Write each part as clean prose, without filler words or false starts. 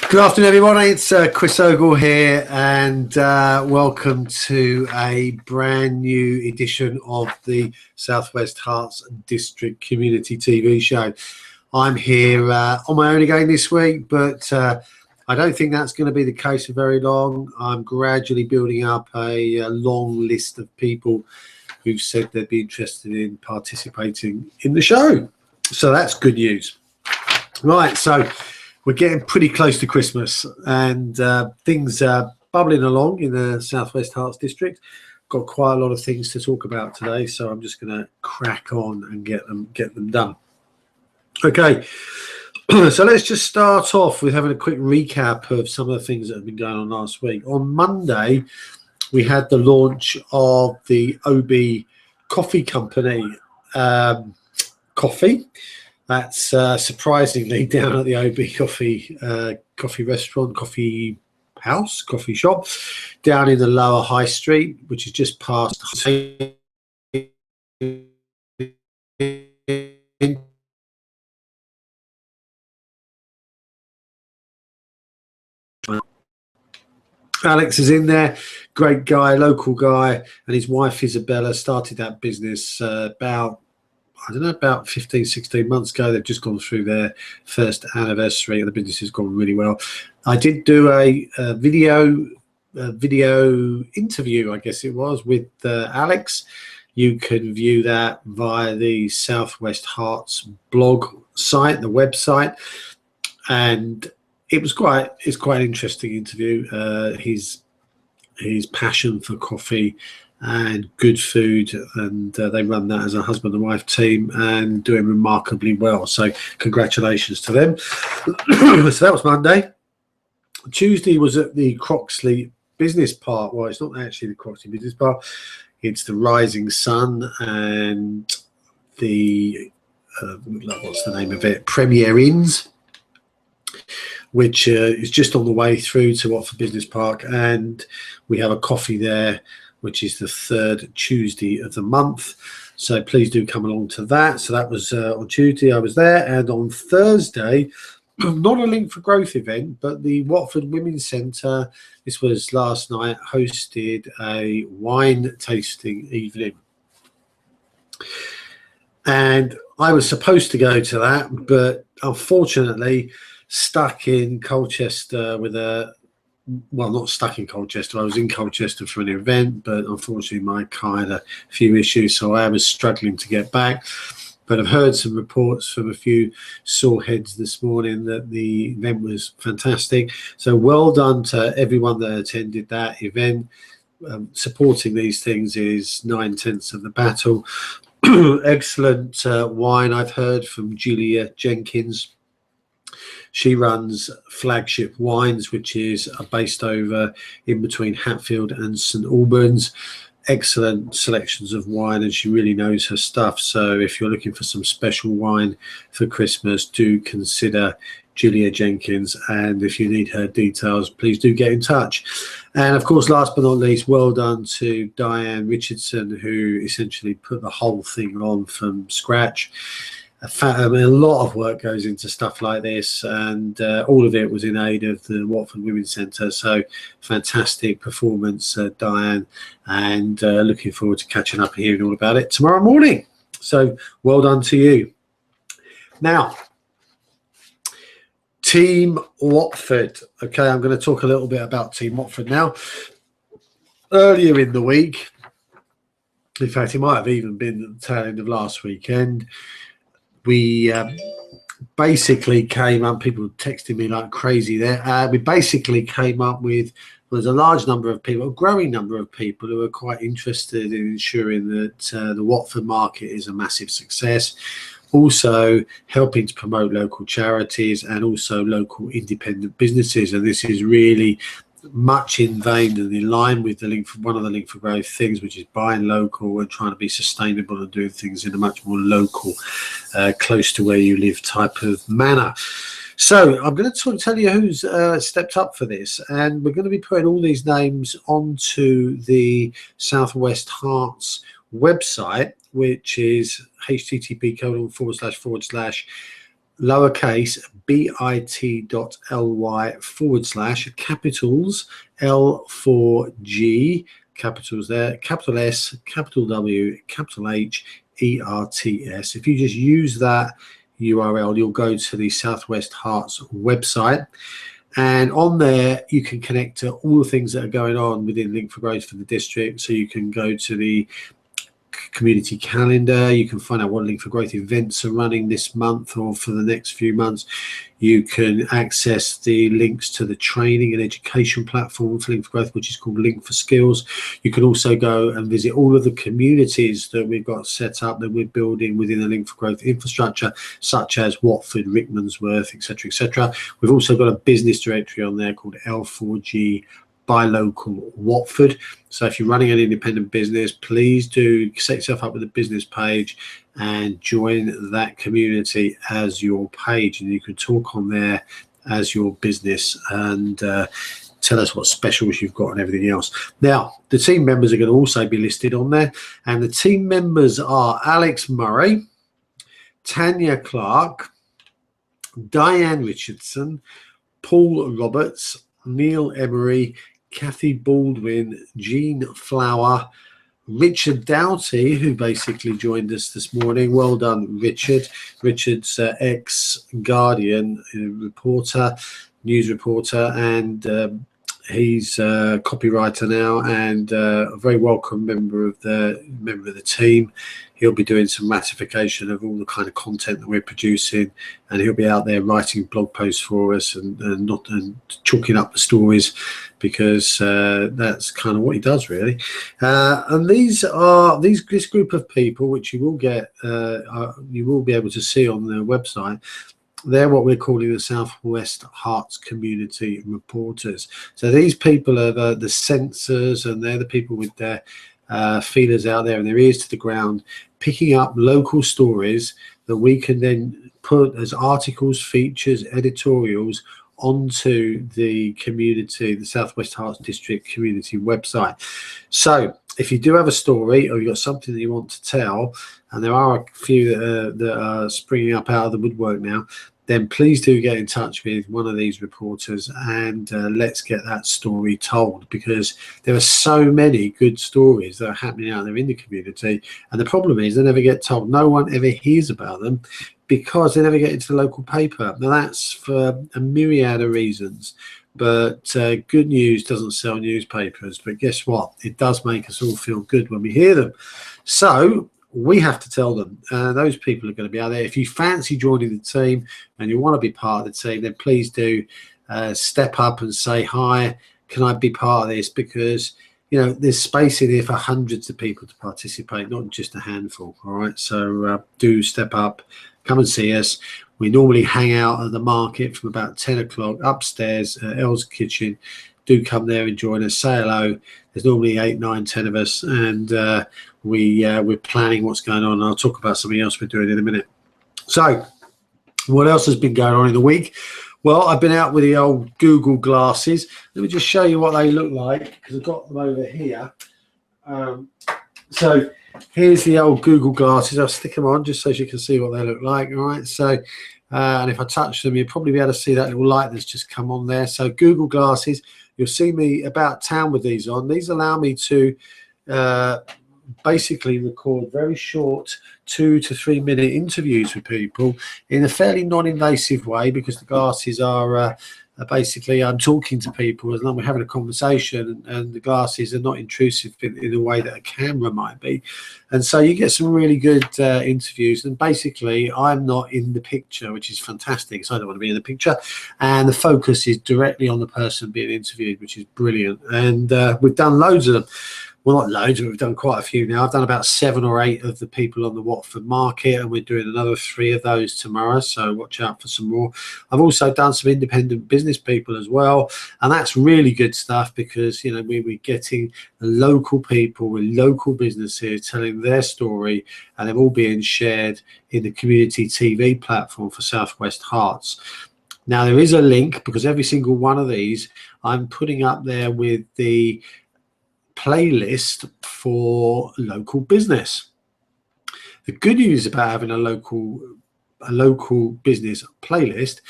Good afternoon, everyone. It's Chris Ogle here, and welcome to a brand new edition of the SW Herts District Community TV show. I'm here on my own again this week, but I don't think that's going to be the case for very long. I'm gradually building up a long list of people who've said they'd be interested in participating in the show. So that's good news. Right, so we're getting pretty close to Christmas, and things are bubbling along in the SW Herts district. Got quite a lot of things to talk about today, so I'm just going to crack on and get them done. Okay, so let's just start off with having a quick recap of some of the things that have been going on last week. On Monday, we had the launch of the OB Coffee Company coffee. That's surprisingly down at the OB coffee restaurant, coffee house, coffee shop, down in the Lower High Street, which is just past Alex is in there, great guy, local guy, and his wife Isabella started that business about 15, 16 months ago. They've just gone through their first anniversary, and the business has gone really well. I did do a video interview, I guess it was, with Alex. You can view that via the Southwest Herts blog site, the website, and it's quite an interesting interview. His passion for coffee and good food, and they run that as a husband and wife team and doing remarkably well, so congratulations to them. So that was Monday. Tuesday was at the Croxley Business Park. Well, it's not actually the Croxley Business Park, it's the Rising Sun and the what's the name of it, Premier Inns, which is just on the way through to Watford Business Park, and we have a coffee there, which is the third Tuesday of the month. So please do come along to that. So that was on Tuesday, I was there. And on Thursday, not a Link for Growth event, but the Watford Women's Centre, this was last night, hosted a wine tasting evening. And I was supposed to go to that, but unfortunately stuck in Colchester with not stuck in Colchester. I was in Colchester for an event, but unfortunately my car had a few issues, so I was struggling to get back. But I've heard some reports from a few sore heads this morning that the event was fantastic. So well done to everyone that attended that event. Supporting these things is 9/10 of the battle. Excellent wine I've heard from Julia Jenkins. She runs Flagship Wines, which is based over in between Hatfield and St Albans. Excellent selections of wine, and she really knows her stuff. So if you're looking for some special wine for Christmas, do consider Julia Jenkins. And if you need her details, please do get in touch. And of course, last but not least, well done to Diane Richardson, who essentially put the whole thing on from scratch. A lot of work goes into stuff like this, and all of it was in aid of the Watford Women's Centre. So fantastic performance, Diane, and looking forward to catching up and hearing all about it tomorrow morning. So well done to you. Now, Team Watford. Okay, I'm going to talk a little bit about Team Watford now. Earlier in the week, in fact, it might have even been at the tail end of last weekend, we basically came up, people texting me like crazy there. We basically came up with, there's a large number of people, a growing number of people who are quite interested in ensuring that the Watford market is a massive success. Also helping to promote local charities and also local independent businesses. And this is really much in vein and in line with the one of the Link for Growth things, which is buying local and trying to be sustainable and doing things in a much more local, close to where you live type of manner. So I'm going to tell you who's stepped up for this, and we're going to be putting all these names onto the Southwest Herts website, which is http:// lowercase bit.ly/ capitals L4G, capitals there, capital S, capital W, capital H, ERTS. If you just use that URL, you'll go to the Southwest Herts website, and on there you can connect to all the things that are going on within Link for Growth for the district. So you can go to the community calendar, you can find out what Link for Growth events are running this month or for the next few months. You can access the links to the training and education platform for Link for Growth, which is called Link for Skills. You can also go and visit all of the communities that we've got set up that we're building within the Link for Growth infrastructure, such as Watford, Rickmansworth, etc., etc. We've also got a business directory on there called L4G Buy Local Watford. So if you're running an independent business, please do set yourself up with a business page and join that community as your page, and you can talk on there as your business and tell us what specials you've got and everything else. Now, the team members are going to also be listed on there, and the team members are Alex Murray, Tanya Clark, Diane Richardson, Paul Roberts, Neil Emery, Kathy Baldwin, Jean Flower, Richard Doughty, who basically joined us this morning. Well done, Richard. Richard's ex-Guardian reporter, news reporter, and he's a copywriter now, and a very welcome member of the team. He'll be doing some ratification of all the kind of content that we're producing, and he'll be out there writing blog posts for us and chalking up the stories, because that's kind of what he does, really. And this group of people, which you will get, you will be able to see on their website. They're what we're calling the Southwest Herts Community Reporters. So these people are the sensors, and they're the people with their feelers out there and their ears to the ground, picking up local stories that we can then put as articles, features, editorials onto the community, the Southwest Herts District community website. So if you do have a story, or you've got something that you want to tell, and there are a few that are springing up out of the woodwork now, then please do get in touch with one of these reporters, and let's get that story told, because there are so many good stories that are happening out there in the community, and the problem is they never get told. No one ever hears about them because they never get into the local paper. Now, that's for a myriad of reasons, but good news doesn't sell newspapers. But guess what? It does make us all feel good when we hear them. So we have to tell them. Those people are going to be out there. If you fancy joining the team and you want to be part of the team, then please do step up and say, hi, can I be part of this? Because, you know, there's space in here for hundreds of people to participate, not just a handful. All right. So do step up, come and see us. We normally hang out at the market from about 10 o'clock upstairs at El's Kitchen. Do come there and join us, say hello. There's normally 8, 9, 10 of us, and we're planning what's going on. I'll talk about something else we're doing in a minute. So what else has been going on in the week? Well, I've been out with the old Google glasses. Let me just show you what they look like, because I've got them over here. So here's the old Google glasses. I'll stick them on just so you can see what they look like. All right. So, and if I touch them, you'll probably be able to see that little light that's just come on there. So Google glasses, you'll see me about town with these on. These allow me to basically record very short 2 to 3 minute interviews with people in a fairly non-invasive way, because the glasses are basically, I'm talking to people as long as we're having a conversation, and the glasses are not intrusive in a way that a camera might be. And so you get some really good interviews, and basically I'm not in the picture, which is fantastic, so I don't want to be in the picture, and the focus is directly on the person being interviewed, which is brilliant. And we've done loads of them. Well, not loads, but we've done quite a few now. I've done about 7 or 8 of the people on the Watford market, and we're doing another 3 of those tomorrow, so watch out for some more. I've also done some independent business people as well, and that's really good stuff, because, you know, we're getting local people with local businesses telling their story, and they're all being shared in the community TV platform for Southwest Herts. Now, there is a link, because every single one of these I'm putting up there with the playlist for local business. The good news about having a local a local business playlist,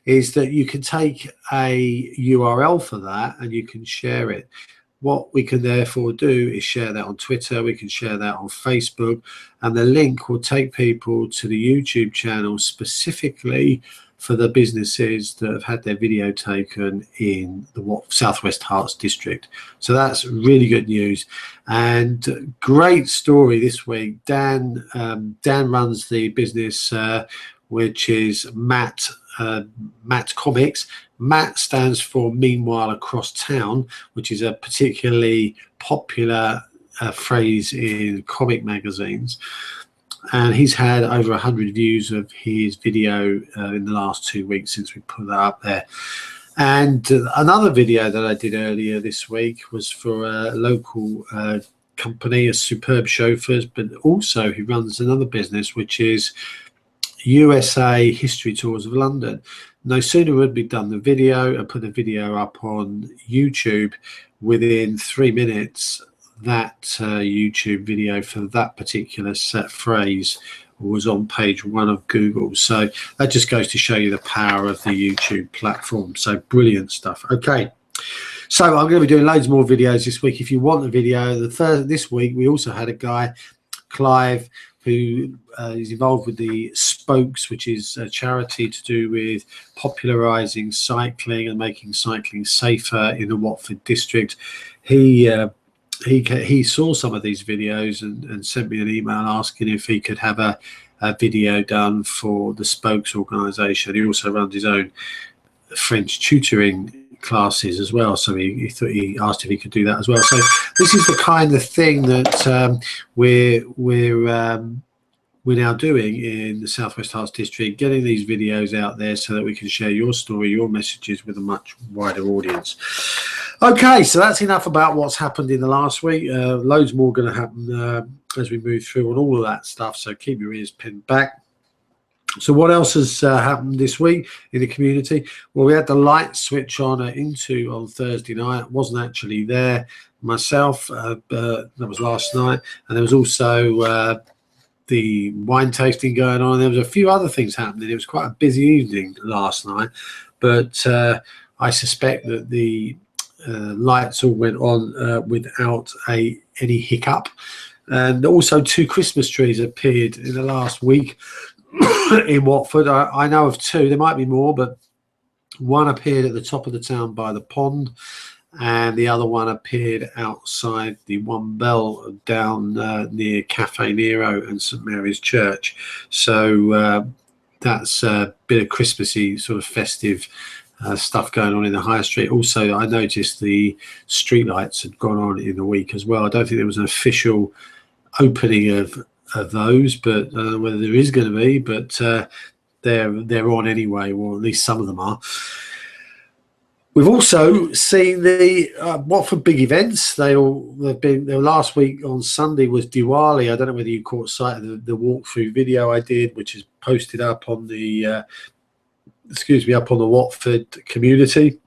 is that you can take a URL for that and you can share it. What we can therefore do is share that on Twitter, we can share that on Facebook, and the link will take people to the YouTube channel specifically for the businesses that have had their video taken in the Southwest Herts district. So that's really good news, and great story this week. Dan runs the business, which is Matt Comics. Matt stands for Meanwhile Across Town, which is a particularly popular phrase in comic magazines. And he's had over 100 views of his video in the last 2 weeks since we put that up there. And another video that I did earlier this week was for a local company, a Superb Chauffeurs, but also he runs another business, which is USA History Tours of London. No sooner had we done the video and put the video up on YouTube, within 3 minutes, that YouTube video for that particular set phrase was on page 1 of Google. So that just goes to show you the power of the YouTube platform. So brilliant stuff. Okay, so I'm going to be doing loads more videos this week. If you want a video, this week we also had a guy, Clive, who is involved with the Spokes, which is a charity to do with popularising cycling and making cycling safer in the Watford district. He saw some of these videos and sent me an email asking if he could have a video done for the Spokes organisation. He also runs his own French tutoring classes as well, so he asked if he could do that as well. So this is the kind of thing that we're now doing in the Southwest Herts district, getting these videos out there so that we can share your story, your messages with a much wider audience. Okay, so that's enough about what's happened in the last week. Loads more going to happen as we move through on all of that stuff, so keep your ears pinned back. So what else has happened this week in the community? Well, we had the light switch on on Thursday night. I wasn't actually there myself, but that was last night. And there was also the wine tasting going on. There was a few other things happening. It was quite a busy evening last night, but I suspect that the lights all went on without any hiccup. And also 2 Christmas trees appeared in the last week in Watford. I know of 2. There might be more, but one appeared at the top of the town by the pond, and the other one appeared outside the One Bell down near Cafe Nero and St Mary's Church. So that's a bit of Christmassy sort of festive stuff going on in the high street. Also, I noticed the street lights had gone on in the week as well. I don't think there was an official opening of those, but I don't know whether there is going to be, but they're on anyway, or at least some of them are. We've also seen the Watford big events. Their last week on Sunday was Diwali. I don't know whether you caught sight of the walkthrough video I did, which is posted up on the up on the Watford community.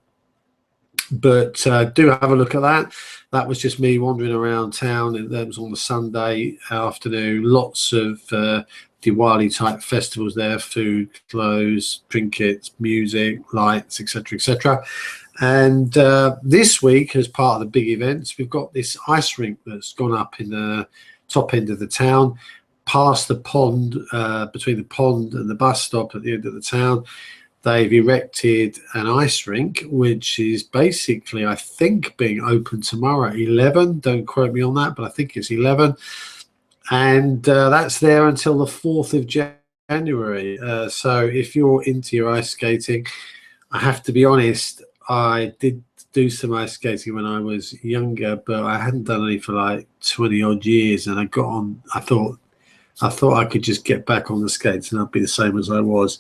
But do have a look at that. That was just me wandering around town, and that was on the Sunday afternoon. Lots of Diwali type festivals there: food, clothes, trinkets, music, lights, etc., etc. And this week, as part of the big events, we've got this ice rink that's gone up in the top end of the town, past the pond, between the pond and the bus stop at the end of the town. They've erected an ice rink, which is basically, I think, being open tomorrow at 11. Don't quote me on that, but I think it's 11. And that's there until the 4th of January. So if you're into your ice skating, I have to be honest, I did do some ice skating when I was younger, but I hadn't done any for like 20 odd years. And I got on, I thought I could just get back on the skates and I'd be the same as I was.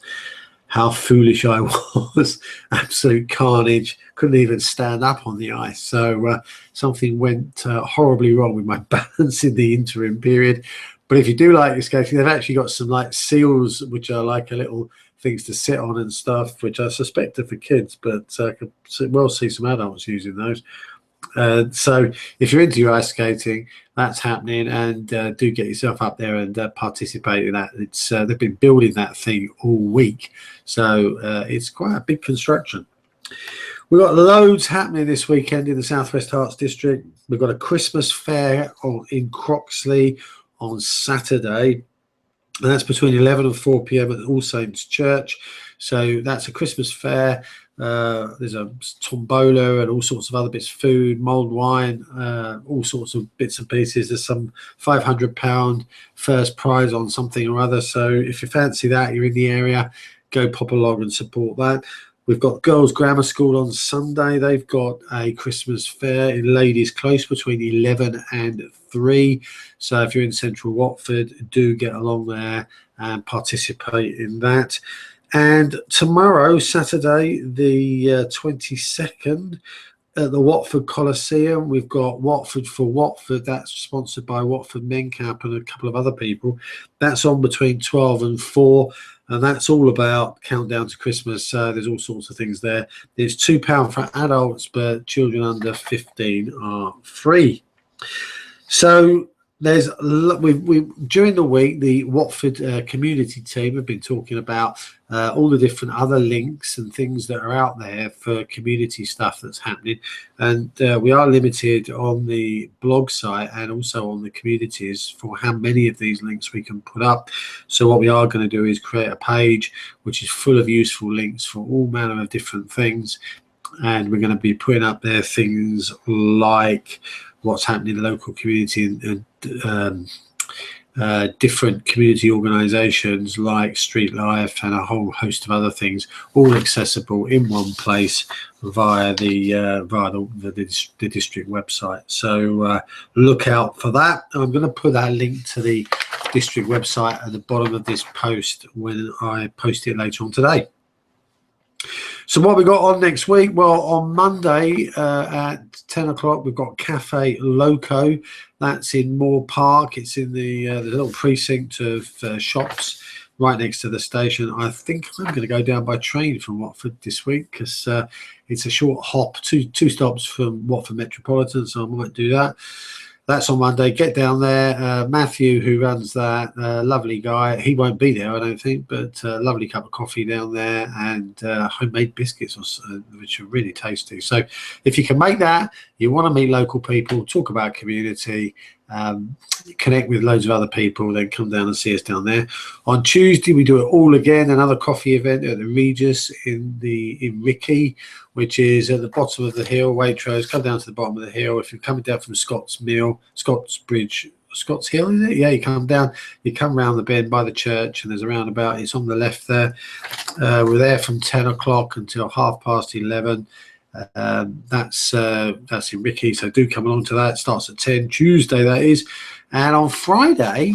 How foolish I was. Absolute carnage. Couldn't even stand up on the ice. So something went horribly wrong with my balance in the interim period. But if you do like your skating, they've actually got some like seals, which are like a little things to sit on and stuff, which I suspect are for kids, but I could well see some adults using those. So if you're into your ice skating, that's happening, and do get yourself up there and participate in that. It's they've been building that thing all week, so it's quite a big construction. We've got loads happening this weekend in the Southwest Herts district. We've got a Christmas fair in Croxley on Saturday, and that's between 11 and 4 p.m. at All Saints Church. So that's a Christmas fair. There's a tombola and all sorts of other bits, food, mulled wine, all sorts of bits and pieces. There's some £500 first prize on something or other. So if you fancy that, you're in the area, go pop along and support that. We've got Girls Grammar School on Sunday. They've got a Christmas fair in Ladies Close between 11 and 3. So if you're in central Watford, do get along there and participate in that. And tomorrow, Saturday, the 22nd, at the Watford Coliseum, we've got Watford for Watford. That's sponsored by Watford Men Camp and a couple of other people. That's on between 12 and 4. And that's all about countdown to Christmas. There's all sorts of things there. It's £2 for adults, but children under 15 are free. So there's during the week, the Watford community team have been talking about all the different other links and things that are out there for community stuff that's happening, and we are limited on the blog site and also on the communities for how many of these links we can put up. So what we are going to do is create a page which is full of useful links for all manner of different things, and we're going to be putting up there things like what's happening in the local community and different community organisations like Street Life and a whole host of other things, all accessible in one place via the district website. So look out for that. I'm going to put that link to the district website at the bottom of this post when I post it later on today. So what we got on next week? Well, on Monday at 10 o'clock, we've got Cafe Loco. That's in Moore Park. It's in the little precinct of shops right next to the station. I think I'm going to go down by train from Watford this week because it's a short hop, two stops from Watford Metropolitan, so I might do that. That's on Monday. Get down there. Matthew, who runs that, lovely guy. He won't be there, I don't think, but lovely cup of coffee down there and homemade biscuits, which are really tasty. So if you can make that, you want to meet local people, talk about community, connect with loads of other people, then come down and see us down there. On Tuesday, we do it all again, another coffee event at the Regis in Ricky, which is at the bottom of the hill. Waitrose, come down to the bottom of the hill. If you're coming down from Scott's Hill, is it? Yeah, you come down, you come round the bend by the church, and there's a roundabout. It's on the left there. We're there from 10 o'clock until 11:30. That's in Ricky, so do come along to that. It starts at 10 Tuesday, that is. And on Friday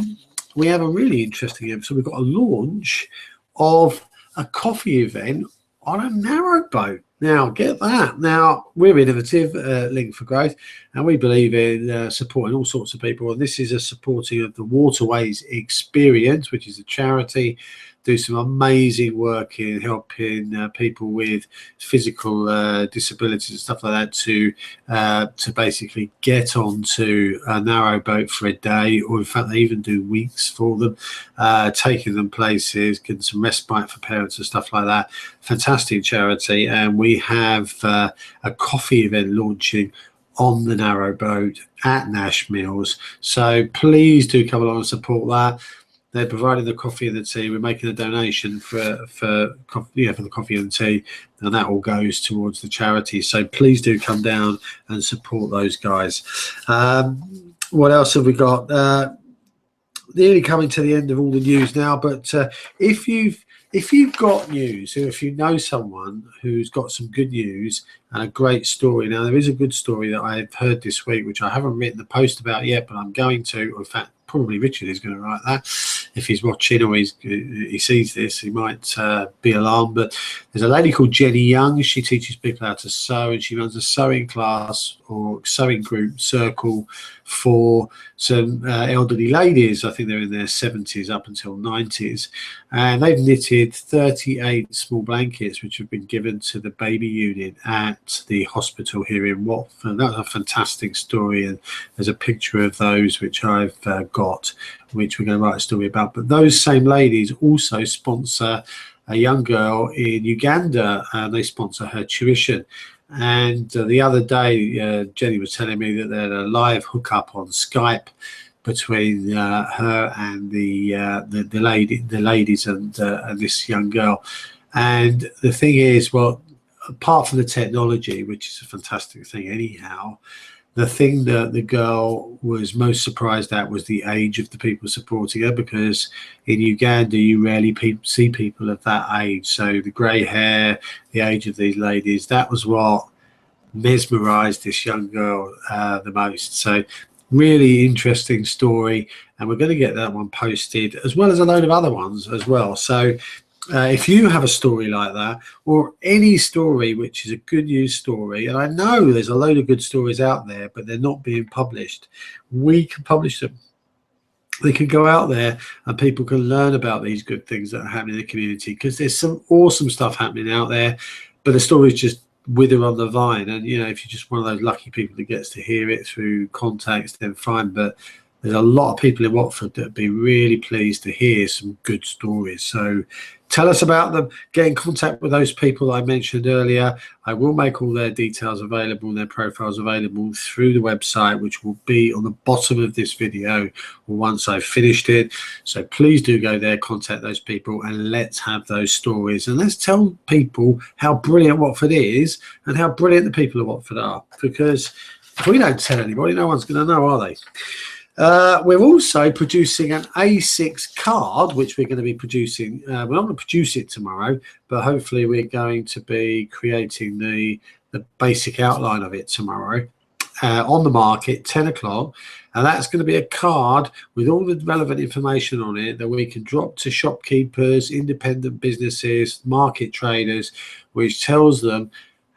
we have a really interesting episode. We've got a launch of a coffee event on a narrowboat. Now get that. Now we're innovative, Link for Growth, and we believe in supporting all sorts of people, and this is a supporting of the Waterways Experience, which is a charity, do some amazing work in helping people with physical disabilities and stuff like that to basically get onto a narrowboat for a day, or in fact they even do weeks for them, taking them places, getting some respite for parents and stuff like that. Fantastic charity. And we have a coffee event launching on the narrowboat at Nash Mills, so please do come along and support that. They're providing the coffee and the tea. We're making a donation for the coffee and tea, and that all goes towards the charity. So please do come down and support those guys. What else have we got? Nearly coming to the end of all the news now, but if you've got news, or if you know someone who's got some good news and a great story. Now, there is a good story that I've heard this week, which I haven't written a post about yet, but I'm going to. In fact, probably Richard is going to write that. If he's watching or he sees this, he might be alarmed. But there's a lady called Jenny Young. She teaches people how to sew, and she runs a sewing class or sewing group circle for some elderly ladies. I think they're in their 70s up until 90s, and they've knitted 38 small blankets which have been given to the baby unit at the hospital here in Watford. That's a fantastic story, and there's a picture of those which I've got, which we're going to write a story about. But those same ladies also sponsor a young girl in Uganda, and they sponsor her tuition. And the other day, Jenny was telling me that they had a live hookup on Skype between her and the ladies and this young girl. And the thing is, well, apart from the technology, which is a fantastic thing anyhow, the thing that the girl was most surprised at was the age of the people supporting her, because in Uganda you rarely see people of that age. So the grey hair, the age of these ladies, that was what mesmerized this young girl the most. So really interesting story, and we're going to get that one posted, as well as a load of other ones as well. So if you have a story like that, or any story which is a good news story, and I know there's a load of good stories out there, but they're not being published, we can publish them. They can go out there and people can learn about these good things that are happening in the community, because there's some awesome stuff happening out there, but the stories just wither on the vine. And, you know, if you're just one of those lucky people that gets to hear it through contacts, then fine. But there's a lot of people in Watford that would be really pleased to hear some good stories. So tell us about them. Get in contact with those people I mentioned earlier. I will make all their details available and their profiles available through the website, which will be on the bottom of this video once I've finished it. So please do go there, contact those people, and let's have those stories. And let's tell people how brilliant Watford is and how brilliant the people of Watford are. Because if we don't tell anybody, no one's going to know, are they? We're also producing an A6 card, which we're going to be producing. We're not going to produce it tomorrow, but hopefully we're going to be creating the basic outline of it tomorrow on the market, 10 o'clock. And that's going to be a card with all the relevant information on it that we can drop to shopkeepers, independent businesses, market traders, which tells them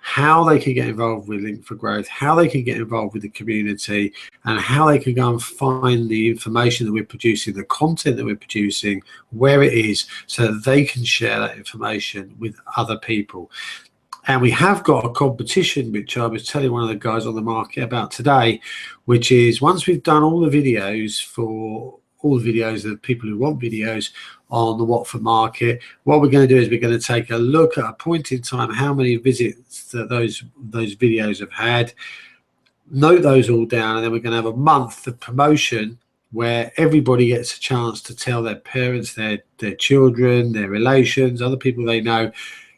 how they can get involved with Link for Growth, how they can get involved with the community, and how they can go and find the information that we're producing, the content that we're producing, where it is, so that they can share that information with other people. And we have got a competition, which I was telling one of the guys on the market about today, which is once we've done all the videos for all the videos of people who want videos on the Watford market, what we're going to do is we're going to take a look at a point in time how many visits that those videos have had, note those all down, and then we're going to have a month of promotion where everybody gets a chance to tell their parents, their children, their relations, other people they know,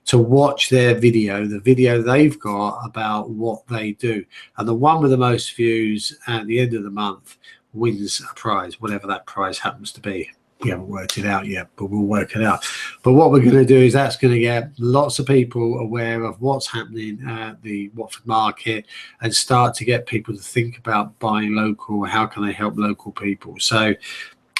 to watch their video, the video they've got about what they do. And the one with the most views at the end of the month wins a prize, whatever that prize happens to be. We haven't worked it out yet, but we'll work it out. But what we're going to do is that's going to get lots of people aware of what's happening at the Watford market and start to get people to think about buying local. How can they help local people? So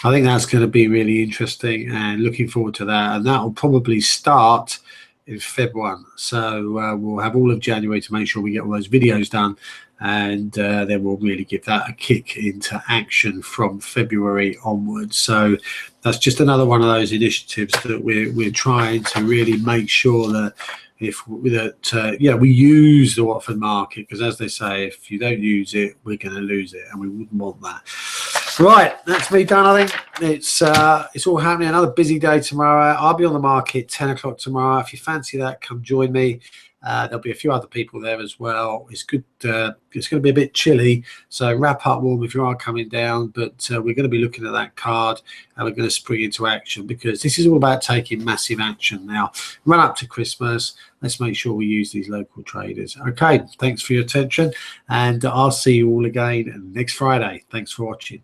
I think that's going to be really interesting, and looking forward to that. And that will probably start in Feb 1. So we'll have all of January to make sure we get all those videos done, and then we'll really give that a kick into action from February onwards. So that's just another one of those initiatives that we're trying to really make sure that we use the Watford market, because as they say, if you don't use it, we're going to lose it, and we wouldn't want that. Right, that's me done. I think it's all happening. Another busy day tomorrow. I'll be on the market 10 o'clock tomorrow. If you fancy that, come join me. There'll be a few other people there as well. It's good. It's going to be a bit chilly, so wrap up warm if you are coming down. But we're going to be looking at that card, and we're going to spring into action, because this is all about taking massive action now. Run up to Christmas. Let's make sure we use these local traders. Okay, thanks for your attention, and I'll see you all again next Friday. Thanks for watching.